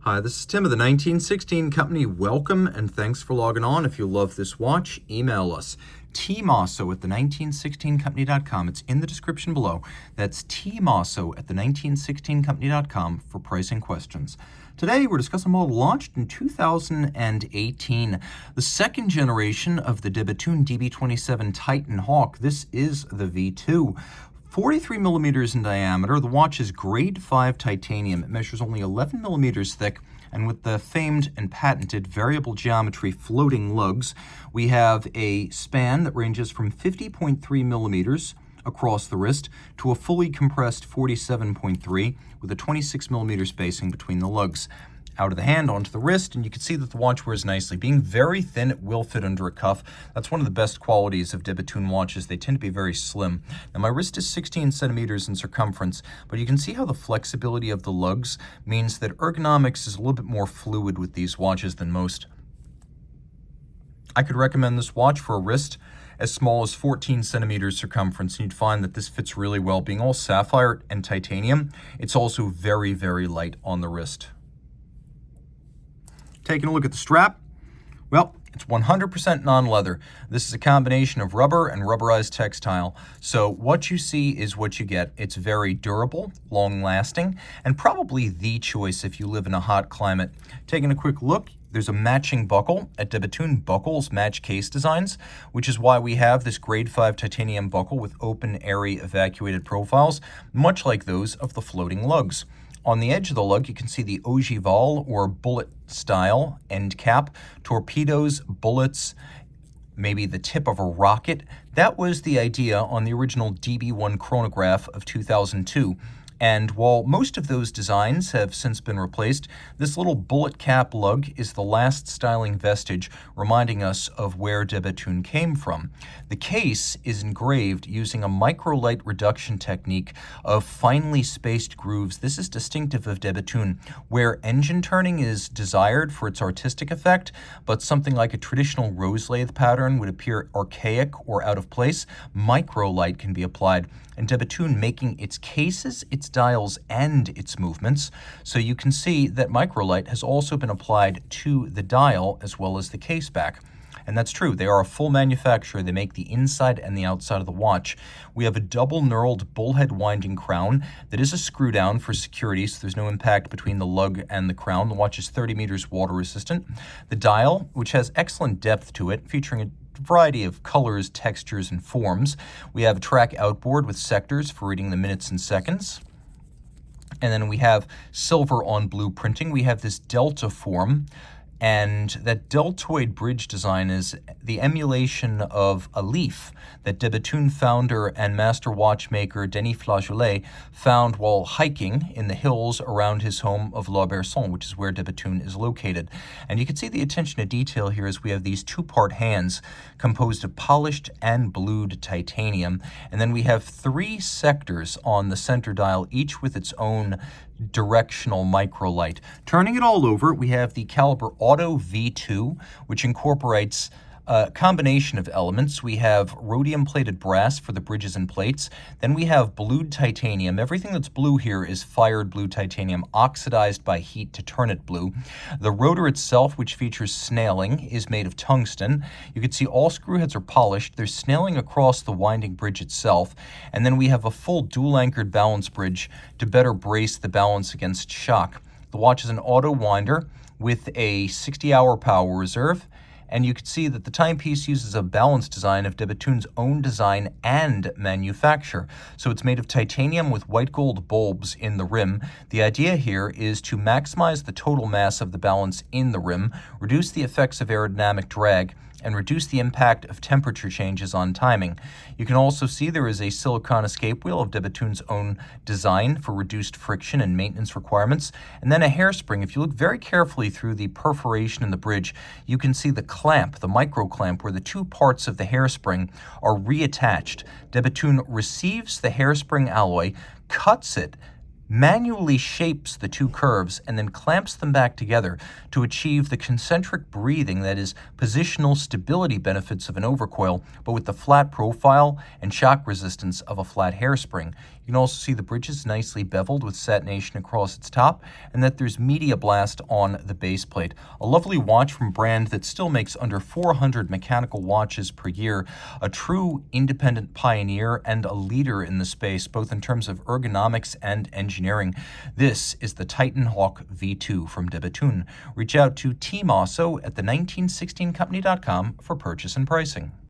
Hi, this is Tim of the 1916 Company. Welcome and thanks for logging on. If you love this watch, email us. Team Mosso at the1916company.com. It's in the description below. That's Team Mosso at the1916company.com for pricing questions. Today, we're discussing a model launched in 2018, the second generation of the Bethune DB27 Titan Hawk. This is the V2. 43 millimeters in diameter. The watch is grade 5 titanium. It measures only 11 millimeters thick, and with the famed and patented variable geometry floating lugs, we have a span that ranges from 50.3 millimeters across the wrist to a fully compressed 47.3 with a 26 millimeter spacing between the lugs. Out of the hand onto the wrist, and you can see that the watch wears nicely. Being very thin, it will fit under a cuff. That's one of the best qualities of Bethune watches. They tend to be very slim. Now, my wrist is 16 centimeters in circumference, but you can see how the flexibility of the lugs means that ergonomics is a little bit more fluid with these watches than most. I could recommend this watch for a wrist as small as 14 centimeters circumference, and you'd find that this fits really well. Being all sapphire and titanium, it's also very, very light on the wrist. Taking a look at the strap, well, it's 100% non-leather. This is a combination of rubber and rubberized textile. So what you see is what you get. It's very durable, long-lasting, and probably the choice if you live in a hot climate. Taking a quick look, there's a matching buckle. At Bethune, buckles match case designs, which is why we have this grade 5 titanium buckle with open, airy, evacuated profiles, much like those of the floating lugs. On the edge of the lug, you can see the ogival or bullet style end cap, torpedoes, bullets, maybe the tip of a rocket. That was the idea on the original DB1 chronograph of 2002. And while most of those designs have since been replaced, this little bullet cap lug is the last styling vestige, reminding us of where Bethune came from. The case is engraved using a microlight reduction technique of finely spaced grooves. This is distinctive of Bethune, where engine turning is desired for its artistic effect, but something like a traditional rose lathe pattern would appear archaic or out of place. Microlight can be applied, and Bethune making its cases, its dials, and its movements. So you can see that microlight has also been applied to the dial as well as the case back. And that's true. They are a full manufacturer. They make the inside and the outside of the watch. We have a double knurled bullhead winding crown that is a screw down for security, so there's no impact between the lug and the crown. The watch is 30 meters water resistant. The dial, which has excellent depth to it, featuring a variety of colors, textures, and forms. We have a track outboard with sectors for reading the minutes and seconds. And then we have silver on blue printing. We have this delta form, and that deltoid bridge design is the emulation of a leaf that Bethune founder and master watchmaker Denis Flageolet found while hiking in the hills around his home of La Berson, which is where Bethune is located. And you can see the attention to detail here as we have these two-part hands composed of polished and blued titanium. And then we have 3 sectors on the center dial, each with its own directional microlight. Turning it all over, we have the caliber Auto V2, which incorporates a combination of elements. We have rhodium-plated brass for the bridges and plates. Then we have blued titanium. Everything that's blue here is fired blue titanium, oxidized by heat to turn it blue. The rotor itself, which features snailing, is made of tungsten. You can see all screw heads are polished. There's snailing across the winding bridge itself. And then we have a full dual-anchored balance bridge to better brace the balance against shock. The watch is an auto winder with a 60-hour power reserve. And you can see that the timepiece uses a balance design of Bethune's own design and manufacture. So it's made of titanium with white gold bulbs in the rim. The idea here is to maximize the total mass of the balance in the rim, reduce the effects of aerodynamic drag, and reduce the impact of temperature changes on timing. You can also see there is a silicone escape wheel of Bethune's own design for reduced friction and maintenance requirements, and then a hairspring. If you look very carefully through the perforation in the bridge, you can see the clamp, the micro clamp, where the 2 parts of the hairspring are reattached. Bethune receives the hairspring alloy, cuts it, manually shapes the 2 curves, and then clamps them back together to achieve the concentric breathing, that is, positional stability benefits of an overcoil, but with the flat profile and shock resistance of a flat hairspring. You can also see the bridge is nicely beveled with satination across its top, and that there's Media Blast on the base plate. A lovely watch from a brand that still makes under 400 mechanical watches per year, a true independent pioneer and a leader in the space, both in terms of ergonomics and engineering. This is the Titan Hawk V2 from de Bethune. Reach out to Team Mosso at the 1916company.com for purchase and pricing.